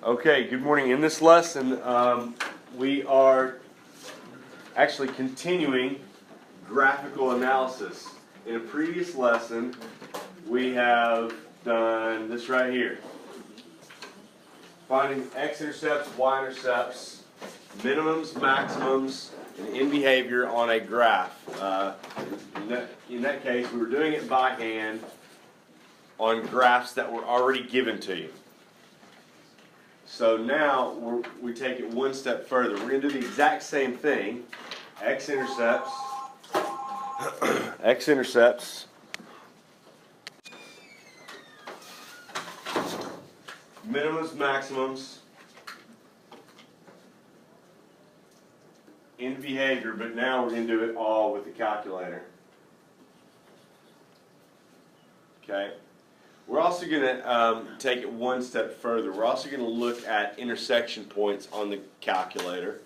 Okay, good morning. In this lesson, we are actually continuing graphical analysis. In a previous lesson, we have done this right here. Finding x-intercepts, y-intercepts, minimums, maximums, and in behavior on a graph. In that case, we were doing it by hand on graphs that were already given to you. So now we take it one step further. We're going to do the exact same thing. X-intercepts, x-intercepts, minimums, maximums, in behavior, but now we're going to do it all with the calculator. Okay. We're also going to take it one step further. We're also going to look at intersection points on the calculator.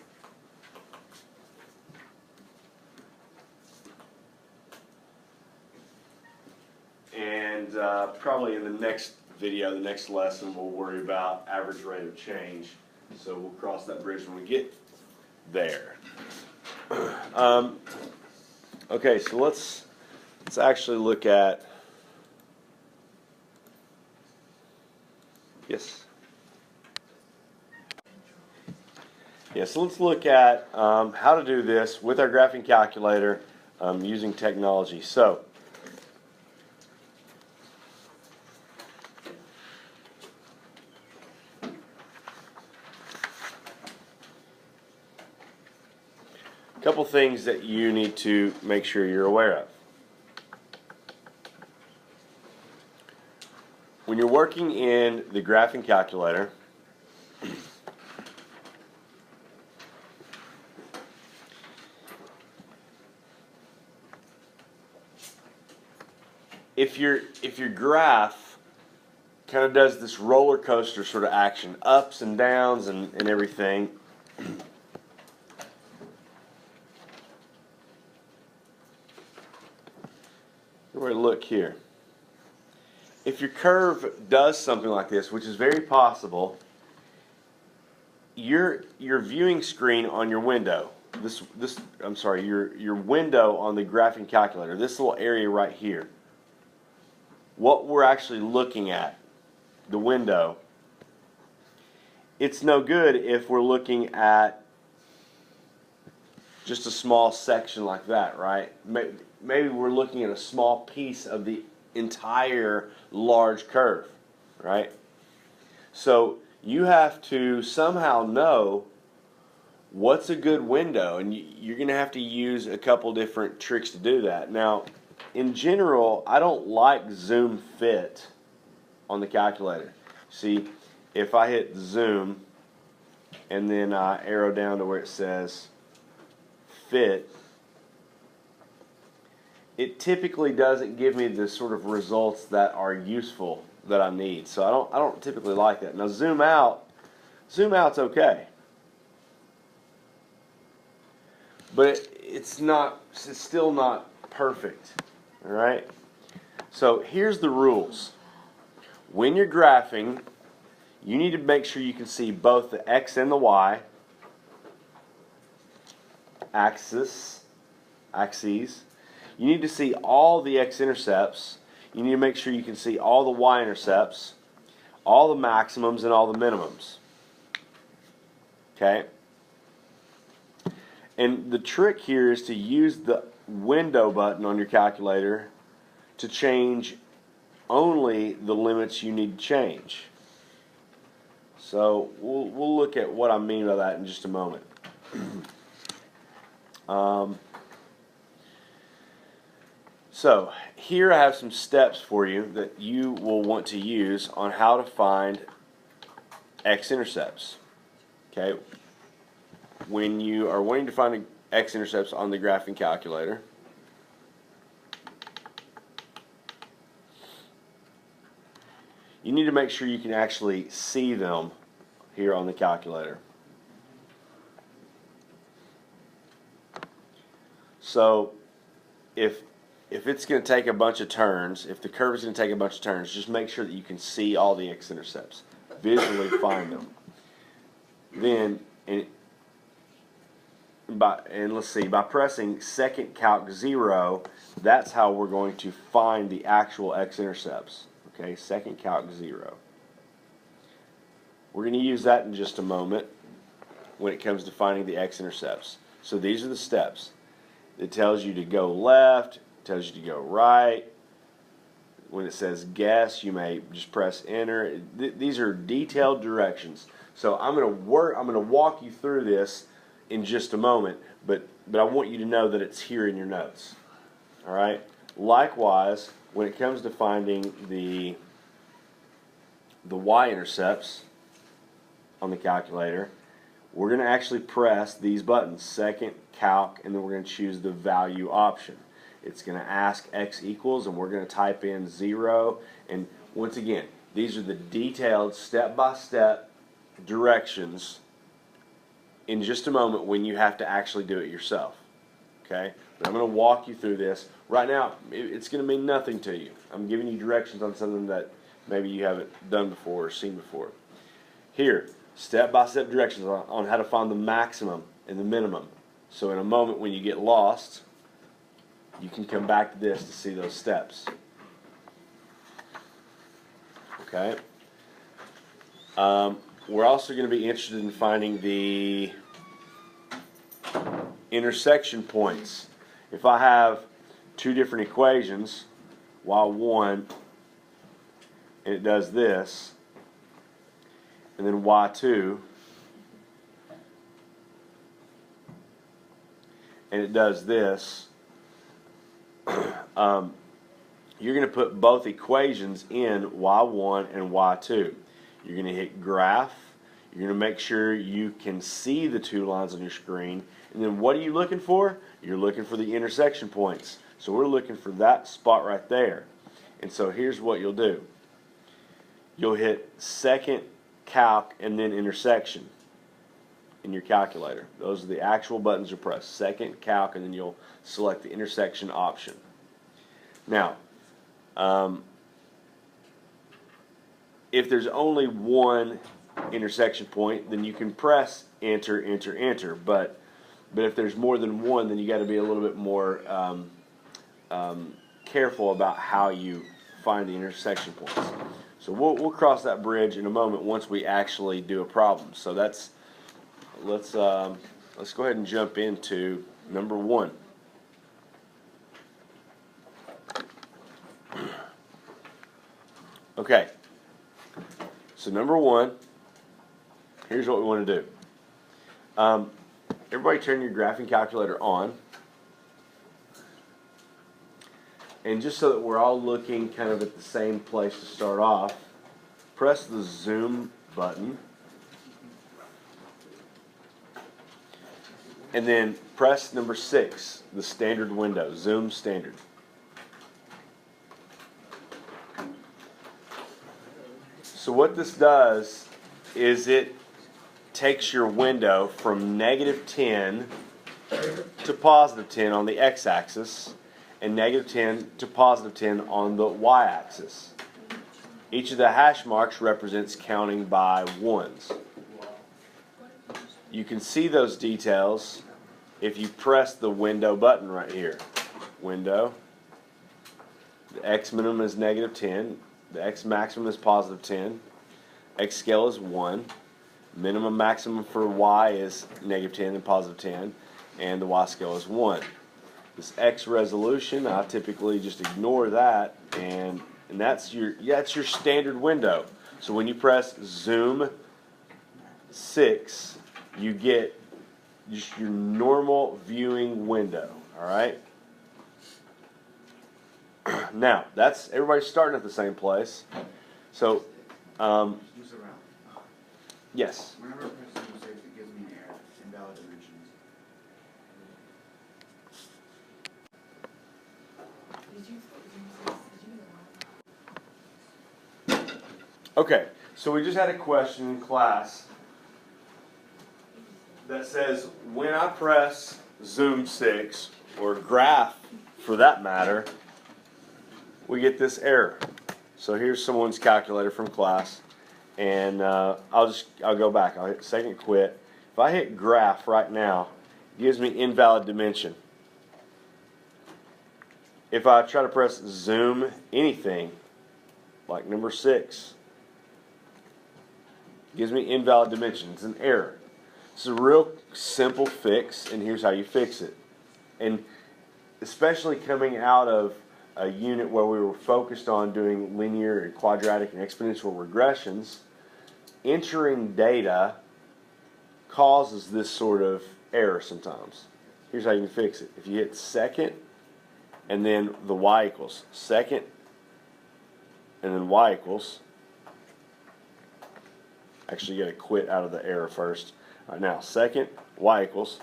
And probably in the next video, the next lesson, we'll worry about average rate of change. So we'll cross that bridge when we get there. Okay, so let's actually look at. Yes. Yeah, so let's look at how to do this with our graphing calculator using technology. So, a couple things that you need to make sure you're aware of. When you're working in the graphing calculator, if your graph kind of does this roller coaster sort of action, ups and downs and everything, we're going to look here. If your curve does something like this, which is very possible, your viewing screen on your window, your window on the graphing calculator, this little area right here, what we're actually looking at, the window, it's no good if we're looking at just a small section like that, right? Maybe we're looking at a small piece of the entire large curve, right? So you have to somehow know what's a good window, and you're going to have to use a couple different tricks to do that. Now, in general, I don't like zoom fit on the calculator. See, if I hit zoom and then I arrow down to where it says fit, it typically doesn't give me the sort of results that are useful that I need. So I don't typically like that. Now zoom out's okay. But it's still not perfect. All right? So here's the rules. When you're graphing, you need to make sure you can see both the X and the Y axes. You need to see all the x-intercepts. You need to make sure you can see all the y-intercepts, all the maximums, and all the minimums. Okay? And the trick here is to use the window button on your calculator to change only the limits you need to change. So we'll look at what I mean by that in just a moment. So here I have some steps for you that you will want to use on how to find x-intercepts. Okay, when you are wanting to find x-intercepts on the graphing calculator, you need to make sure you can actually see them here on the calculator. So if it's going to take a bunch of turns, if the curve is going to take a bunch of turns, just make sure that you can see all the x-intercepts. Visually find them. then let's see, by pressing second calc 0, that's how we're going to find the actual x-intercepts. Okay, second calc 0. We're going to use that in just a moment when it comes to finding the x-intercepts. So these are the steps. It tells you to go left, it tells you to go right. When it says guess, you may just press enter. These are detailed directions. So I'm going to walk you through this in just a moment, but I want you to know that it's here in your notes. All right? Likewise, when it comes to finding the y-intercepts on the calculator, we're going to actually press these buttons, second, calc, and then we're going to choose the value option. It's going to ask x equals, and we're going to type in 0. And once again, these are the detailed step-by-step directions in just a moment when you have to actually do it yourself. Okay? But I'm going to walk you through this. Right now, it's going to mean nothing to you. I'm giving you directions on something that maybe you haven't done before or seen before. Here, step-by-step directions on how to find the maximum and the minimum. So in a moment when you get lost, you can come back to this to see those steps. Okay? We're also going to be interested in finding the intersection points. If I have two different equations, y1, and it does this, and then y2, and it does this, you're going to put both equations in y1 and y2. You're going to hit graph. You're going to make sure you can see the two lines on your screen. And then what are you looking for? You're looking for the intersection points. So we're looking for that spot right there. And so here's what you'll do. You'll hit second calc and then intersection in your calculator. Those are the actual buttons you press. Second calc, and then you'll select the intersection option. Now, if there's only one intersection point, then you can press enter, enter, enter. But if there's more than one, then you got to be a little bit more careful about how you find the intersection points. So we'll cross that bridge in a moment once we actually do a problem. So let's go ahead and jump into number 1. Okay. So number 1, here's what we want to do. Everybody turn your graphing calculator on. And just so that we're all looking kind of at the same place to start off, press the zoom button. And then press number 6, the standard window, zoom standard. So what this does is it takes your window from -10 to +10 on the x-axis and -10 to +10 on the y-axis. Each of the hash marks represents counting by ones. You can see those details if you press the window button right here. Window. The x minimum is -10. The x maximum is +10. X scale is 1. Minimum maximum for y is -10 and +10. And the y scale is 1. This x resolution, I typically just ignore that, and that's your standard window. So when you press zoom 6, you get just your normal viewing window. All right. Now that's everybody's starting at the same place. So, yes. Whenever I press zoom 6, it gives me an error, invalid dimensions. Okay, so we just had a question in class that says when I press zoom 6, or graph for that matter, we get this error. So here's someone's calculator from class, and I'll go back. I'll hit second quit. If I hit graph right now, it gives me invalid dimension. If I try to press zoom anything, like number 6, it gives me invalid dimension. It's an error. It's a real simple fix, and here's how you fix it. And especially coming out of a unit where we were focused on doing linear and quadratic and exponential regressions, entering data causes this sort of error sometimes. Here's how you can fix it. If you hit second and then the y equals, second and then y equals, actually you got to quit out of the error first. All right, now second, y equals,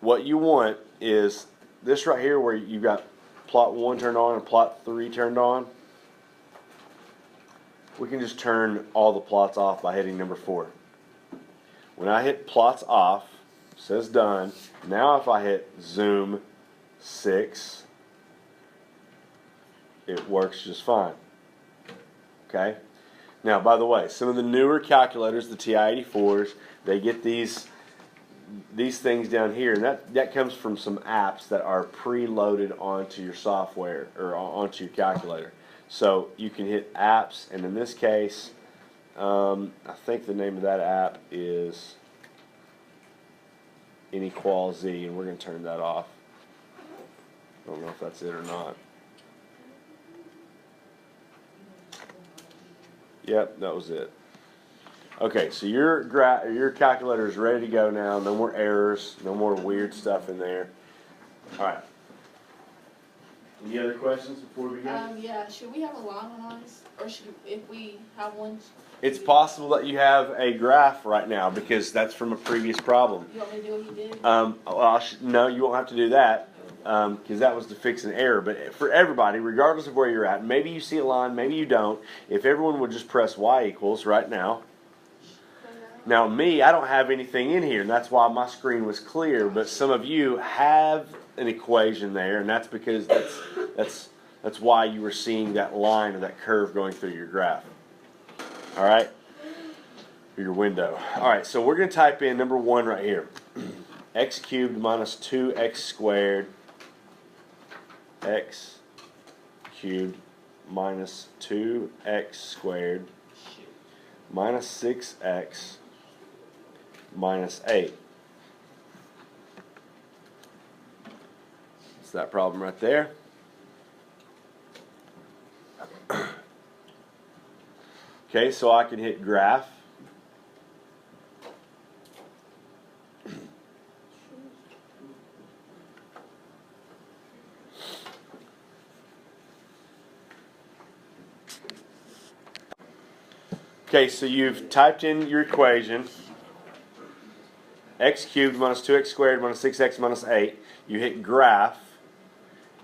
what you want is this right here where you've got plot 1 turned on and plot 3 turned on. We can just turn all the plots off by hitting number 4. When I hit plots off, it says done. Now if I hit zoom 6, it works just fine. Okay? Now, by the way, some of the newer calculators, the TI-84s, they get these things down here, and that comes from some apps that are preloaded onto your software or onto your calculator. So you can hit apps, and in this case, I think the name of that app is Inequal Z, and we're going to turn that off. I don't know if that's it or not. Yep, that was it. Okay, so your calculator is ready to go now. No more errors, no more weird stuff in there. All right. Any other questions before we begin? Yeah. Should we have a line on ours, or if we have one? It's possible that you have a graph right now because that's from a previous problem. You want me to do what you did? Well, no, you won't have to do that because that was to fix an error. But for everybody, regardless of where you're at, maybe you see a line, maybe you don't. If everyone would just press y equals right now. Now me, I don't have anything in here, and that's why my screen was clear. But some of you have an equation there, and that's because that's why you were seeing that line or that curve going through your graph. All right, or your window. All right, so we're going to type in number 1 right here: x cubed minus 2x squared. X cubed minus 2x squared minus 6x minus 8. It's that problem right there. Okay, so I can hit graph. Okay, so you've typed in your equation, x cubed minus 2x squared minus 6x minus 8. You hit graph,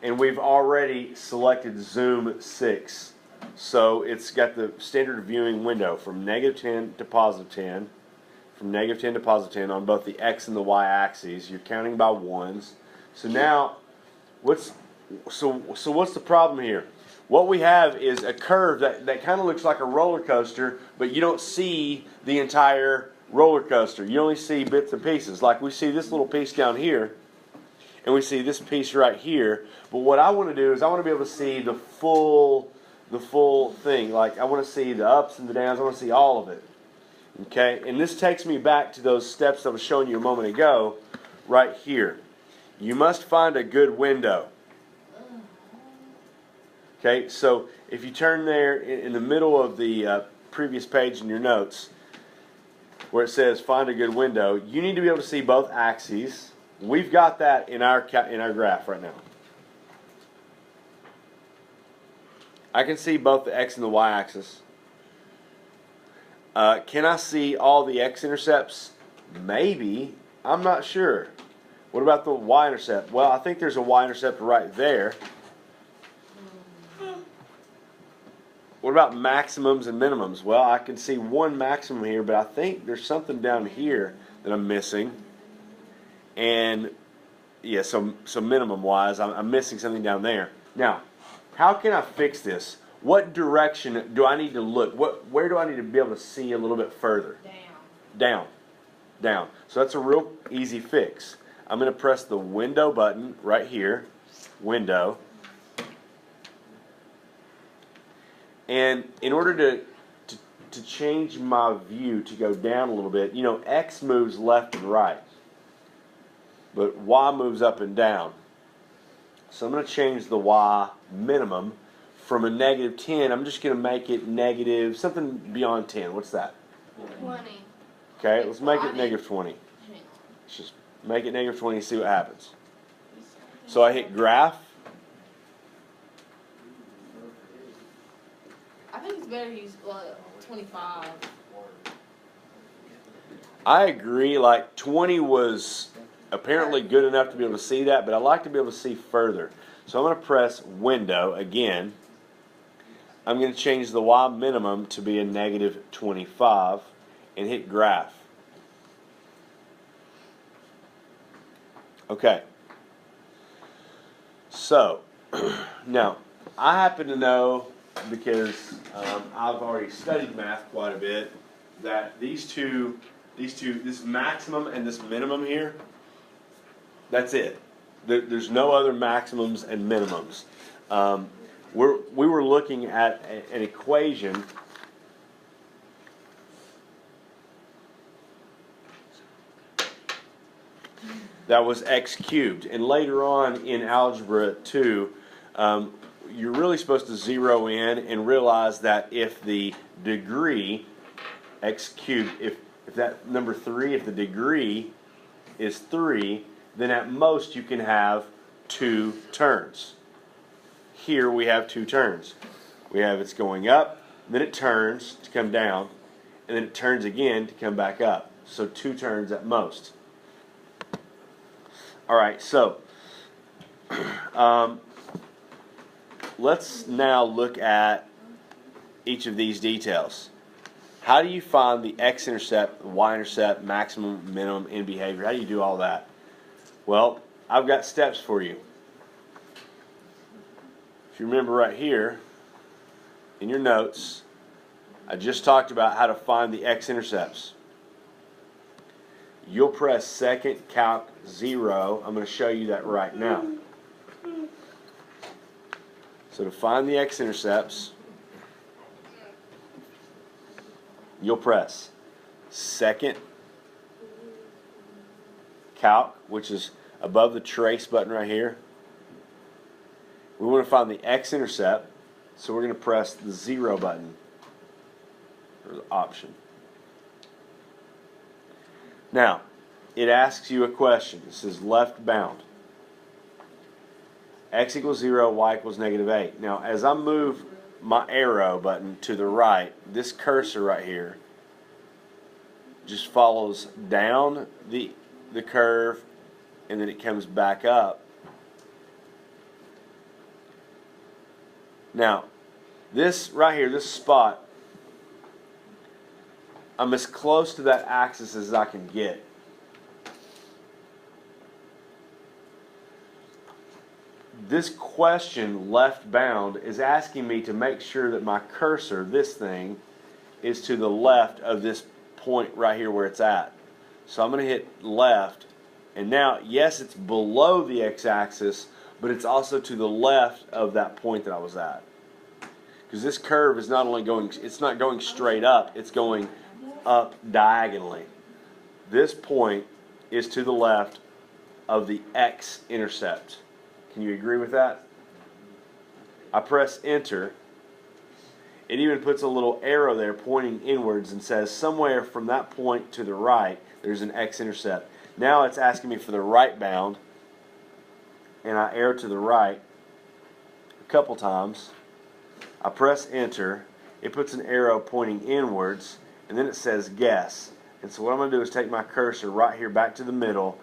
and we've already selected zoom 6. So it's got the standard viewing window from -10 to +10, from -10 to +10 on both the x and the y axes. You're counting by ones. So now, what's the problem here? What we have is a curve that kind of looks like a roller coaster, but you don't see the entire roller coaster. You only see bits and pieces. Like we see this little piece down here, and we see this piece right here. But what I want to do is I want to be able to see the full thing. Like I want to see the ups and the downs. I want to see all of it. Okay, and this takes me back to those steps I was showing you a moment ago, right here. You must find a good window. Okay, so if you turn there in the middle of the previous page in your notes, where it says find a good window, you need to be able to see both axes. We've got that in our graph right now. I can see both the x and the y axis. Can I see all the x-intercepts? Maybe. I'm not sure. What about the y-intercept? Well, I think there's a y-intercept right there. What about maximums and minimums? Well, I can see one maximum here, but I think there's something down here that I'm missing. And yeah, so minimum wise, I'm missing something down there. Now, how can I fix this? what direction do I need to look? Where do I need to be able to see a little bit further? Down. Down. So that's a real easy fix. I'm going to press the window button right here, window. And in order to change my view to go down a little bit, you know, X moves left and right, but Y moves up and down. So I'm going to change the Y minimum from a -10. I'm just going to make it negative, something beyond 10. What's that? 20. Okay, let's make it -20. Hang on. Let's just make it -20 and see what happens. So I hit graph. I think it's better to use 25. I agree, like 20 was apparently good enough to be able to see that, but I like to be able to see further. So I'm going to press window again. I'm going to change the Y minimum to be a -25 and hit graph. Okay. So, now, I happen to know, because I've already studied math quite a bit, that this maximum and this minimum here, that's it. There's no other maximums and minimums. We were looking at an equation that was x cubed, and later on in Algebra 2, you're really supposed to zero in and realize that if the degree, x cubed, if that number 3, if the degree is 3, then at most you can have 2 turns. Here we have 2 turns. We have it's going up, then it turns to come down, and then it turns again to come back up. So 2 turns at most. Alright, so let's now look at each of these details. How do you find the x-intercept, the y-intercept, maximum, minimum in behavior? How do you do all that? Well, I've got steps for you. If you remember right here, in your notes, I just talked about how to find the x-intercepts. You'll press second calc 0. I'm going to show you that right now. So to find the x-intercepts, you'll press second calc, which is above the trace button right here. We want to find the x-intercept, so we're going to press the 0 button, or the option. Now, it asks you a question. It says left bound. X equals 0, y equals -8. Now, as I move my arrow button to the right, this cursor right here just follows down the curve, and then it comes back up. Now, this right here, this spot, I'm as close to that axis as I can get. This question, left bound, is asking me to make sure that my cursor, this thing, is to the left of this point right here where it's at. So I'm going to hit left, and now, yes, it's below the x-axis, but it's also to the left of that point that I was at. Because this curve is not only going, it's not going straight up, it's going up diagonally. This point is to the left of the x-intercept. Can you agree with that? I press enter. It even puts a little arrow there pointing inwards and says somewhere from that point to the right there's an x-intercept. Now it's asking me for the right bound, and I arrow to the right a couple times. I press enter. It puts an arrow pointing inwards, and then it says guess. And so what I'm going to do is take my cursor right here back to the middle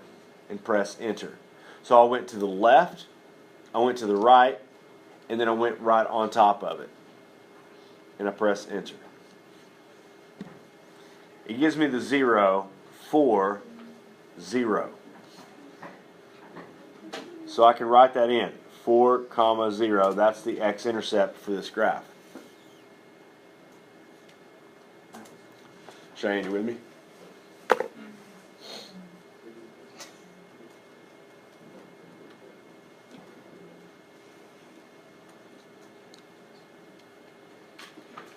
and press enter. So I went to the left, I went to the right, and then I went right on top of it. And I press enter. It gives me the 0, 4, 0. So I can write that in. 4, 0. That's the x-intercept for this graph. Shane, you with me?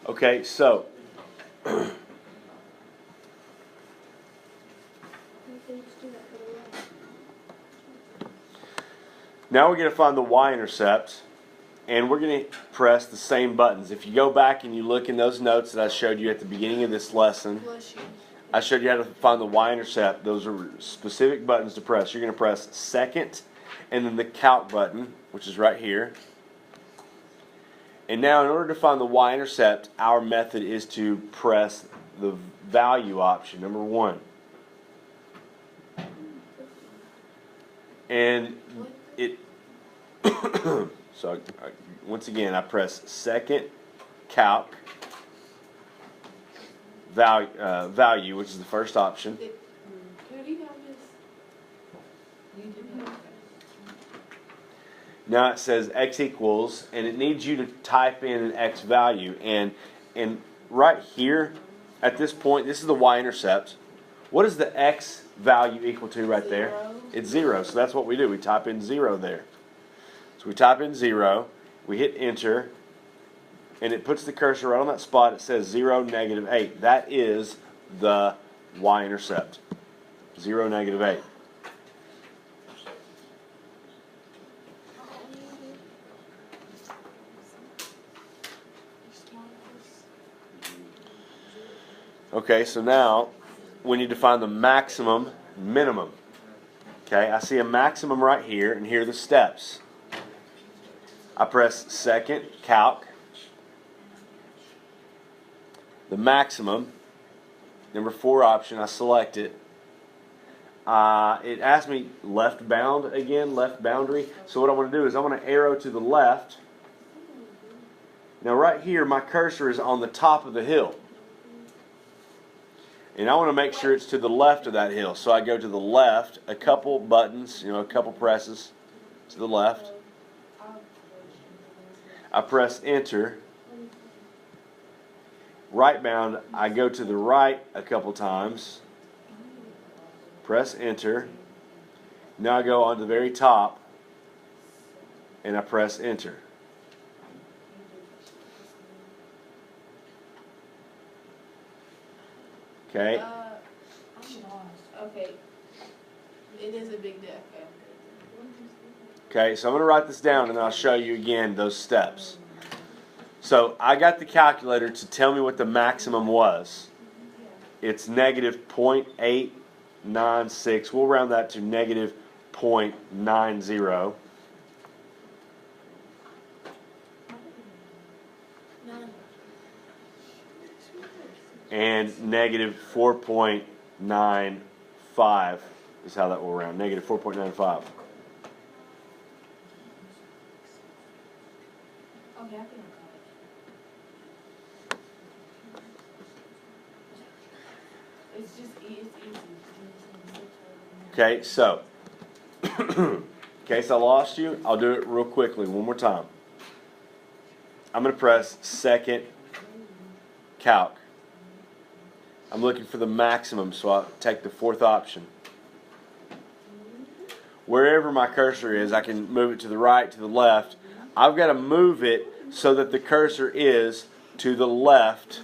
Okay, so now we're going to find the y-intercept, and we're going to press the same buttons. If you go back and you look in those notes that I showed you at the beginning of this lesson, Bless you. I showed you how to find the y-intercept. Those are specific buttons to press. You're going to press second, and then the calc button, which is right here. And now in order to find the y-intercept, our method is to press the value option, number 1. And it, so once again, I press second, calc, value, which is the first option. Could we have this? You didn't have Now it says x equals, and it needs you to type in an x value. And right here, at this point, this is the y-intercept. What is the x value equal to right there? 0. It's 0. So that's what we do. We type in 0 there. So we type in 0. We hit enter. And it puts the cursor right on that spot. It says 0, -8. That is the y-intercept. 0, -8. Okay, so now we need to find the maximum, minimum. Okay, I see a maximum right here, and here are the steps. I press second, calc. The maximum, number 4 option, I select it. It asks me left bound again, left boundary. So what I want to do is I want to arrow to the left. Now right here, my cursor is on the top of the hill. And I want to make sure it's to the left of that hill. So I go to the left, a couple buttons, a couple presses to the left. I press enter. Right bound, I go to the right a couple times. Press enter. Now I go on to the very top and I press enter. Okay. I'm lost. Okay. It is a big deck. Okay, so I'm going to write this down and then I'll show you again those steps. So I got the calculator to tell me what the maximum was. It's -0.896. We'll round that to -0.90. And -4.95 is how that will round. -4.95. Okay, I think it's just it's easy. Okay, so in case I lost you, I'll do it real quickly one more time. I'm going to press second, calc. I'm looking for the maximum, so I'll take the 4th option. Wherever my cursor is, I can move it to the right, to the left. I've got to move it so that the cursor is to the left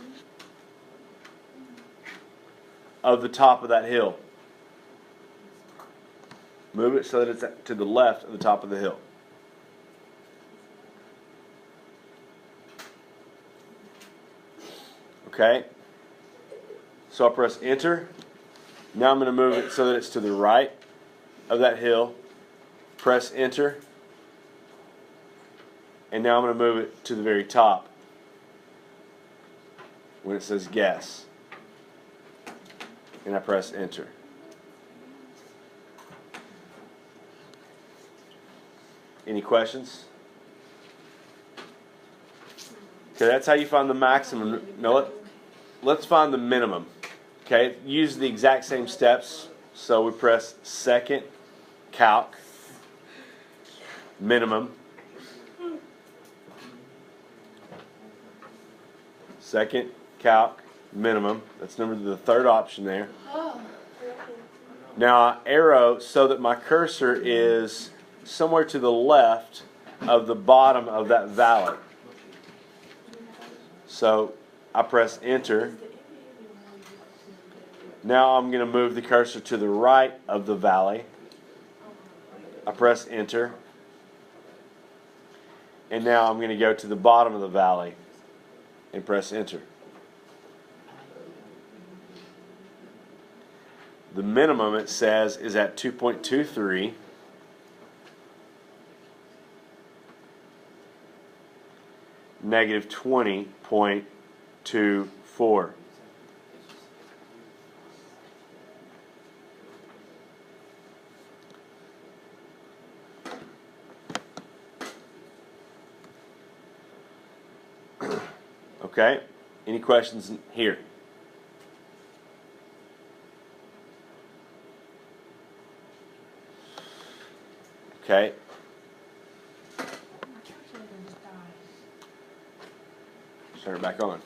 of the top of that hill. Move it so that it's to the left of the top of the hill. Okay? So I'll press enter. Now I'm going to move it so that it's to the right of that hill. Press enter. And now I'm going to move it to the very top when it says guess. And I press enter. Any questions? Okay, that's how you find the maximum. No, let's find the minimum. Okay, use the exact same steps. So we press second, calc, minimum, second, calc, minimum. That's the third option there. Oh, Now I arrow so that my cursor is somewhere to the left of the bottom of that valley. So I press enter. Now I'm going to move the cursor to the right of the valley. I press enter. And now I'm going to go to the bottom of the valley and press enter. The minimum, it says, is at 2.23. Negative 20.24. Okay, any questions here? Okay. Turn it back on.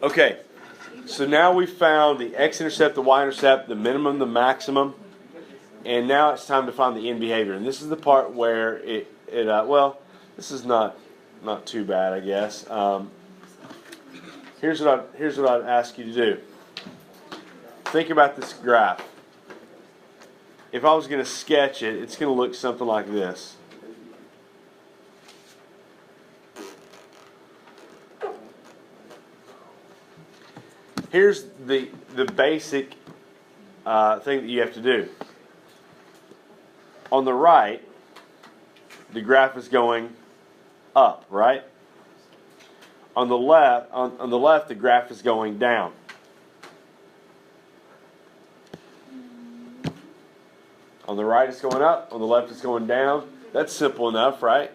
Okay, so now we've found the x-intercept, the y-intercept, the minimum, the maximum, and now it's time to find the end behavior. And this is the part where well, this is not too bad, I guess. Here's what I'd ask you to do. Think about this graph. If I was going to sketch it, it's going to look something like this. Here's the basic thing that you have to do. On the right, the graph is going up, right? On the left, the graph is going down. On the right, it's going up. On the left, it's going down. That's simple enough, right?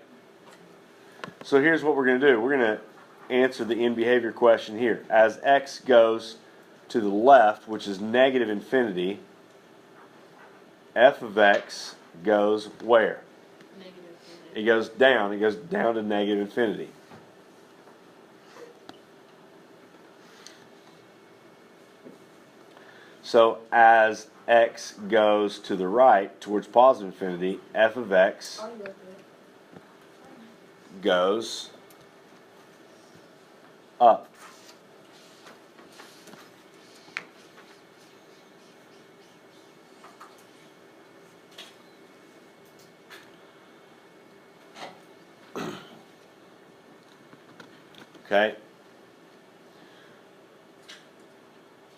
So here's what we're going to do. We're going to answer the end behavior question here. As x goes to the left, which is negative infinity, f of x goes where? negative. It goes down. It goes down to negative infinity. So as x goes to the right towards positive infinity, f of x goes up. Okay.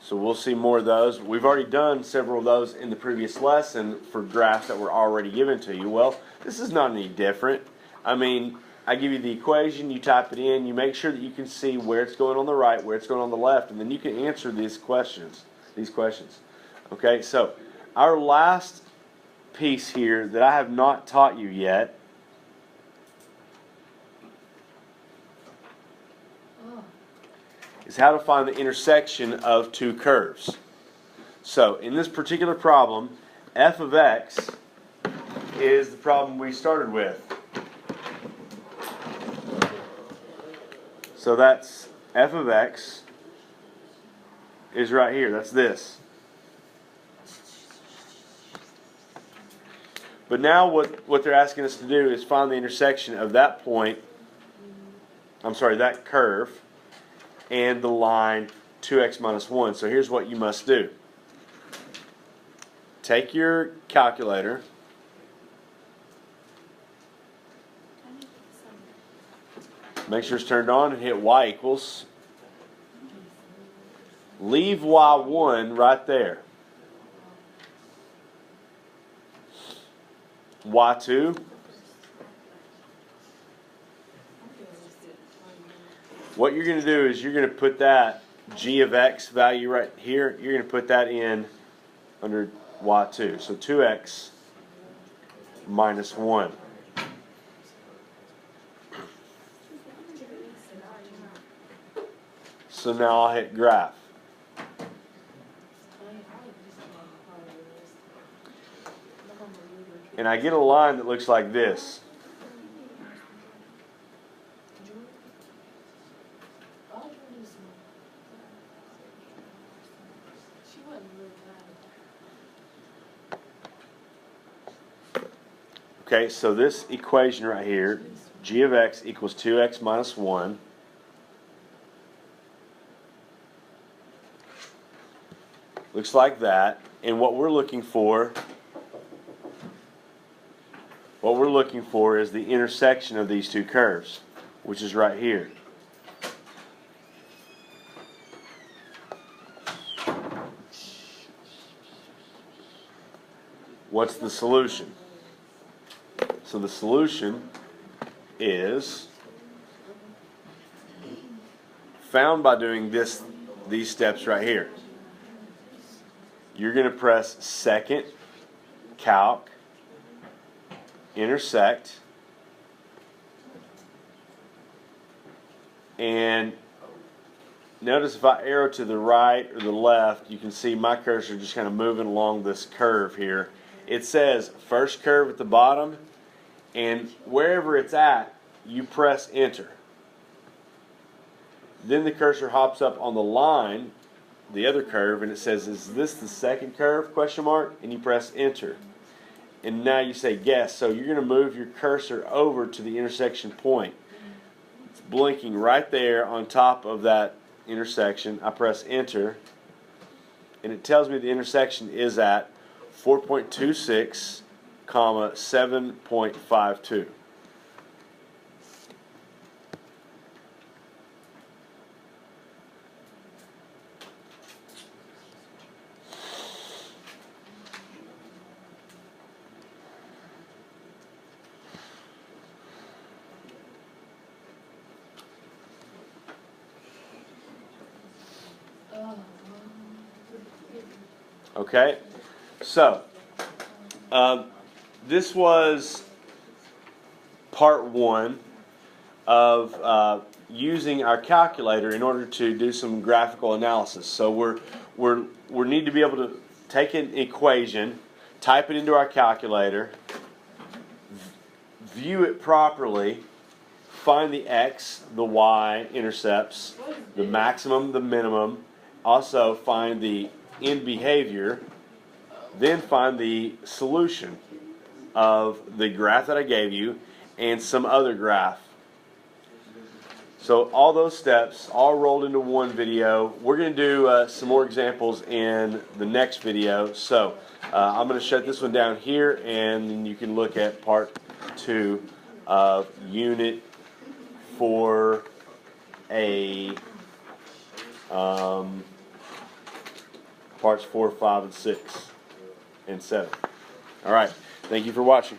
So we'll see more of those. We've already done several of those in the previous lesson for graphs that were already given to you. Well, this is not any different. I mean, I give you the equation, you type it in, you make sure that you can see where it's going on the right, where it's going on the left, and then you can answer these questions. Okay, so our last piece here that I have not taught you yet is how to find the intersection of two curves. So in this particular problem, f of x is the problem we started with. So that's f of x is right here. That's this. But now what they're asking us to do is find the intersection of that point, that curve, and the line 2x minus 1. So here's what you must do. Take your calculator. Make sure it's turned on and hit y equals. Leave y1 right there. y2. What you're going to do is you're going to put that g of x value right here, you're going to put that in under y2. So 2x minus 1. So now I'll hit graph. and I get a line that looks like this. Okay, so this equation right here, g of x equals 2x minus 1. Looks like that. And what we're looking for is the intersection of these two curves, which is right here. What's the solution? So the solution is found by doing these steps right here. You're going to press second, calc, intersect, and notice if I arrow to the right or the left, you can see my cursor just kind of moving along this curve here. It says first curve at the bottom, and wherever it's at, you press enter. Then the cursor hops up on the line, the other curve, and it says, is this the second curve, question mark, and you press enter. And now you say yes, so you're going to move your cursor over to the intersection point. It's blinking right there on top of that intersection. I press enter, and it tells me the intersection is at 4.26, 7.52. Okay, so this was part one of using our calculator in order to do some graphical analysis. So we need to be able to take an equation, type it into our calculator, view it properly, find the x, the y intercepts, the maximum, the minimum, also find the end behavior, then find the solution of the graph that I gave you and some other graph. So all those steps all rolled into one video. We're going to do some more examples in the next video. So I'm going to shut this one down here, and then you can look at part 2 of Unit 4A, parts 4, 5, and 6, and 7. All right. Thank you for watching.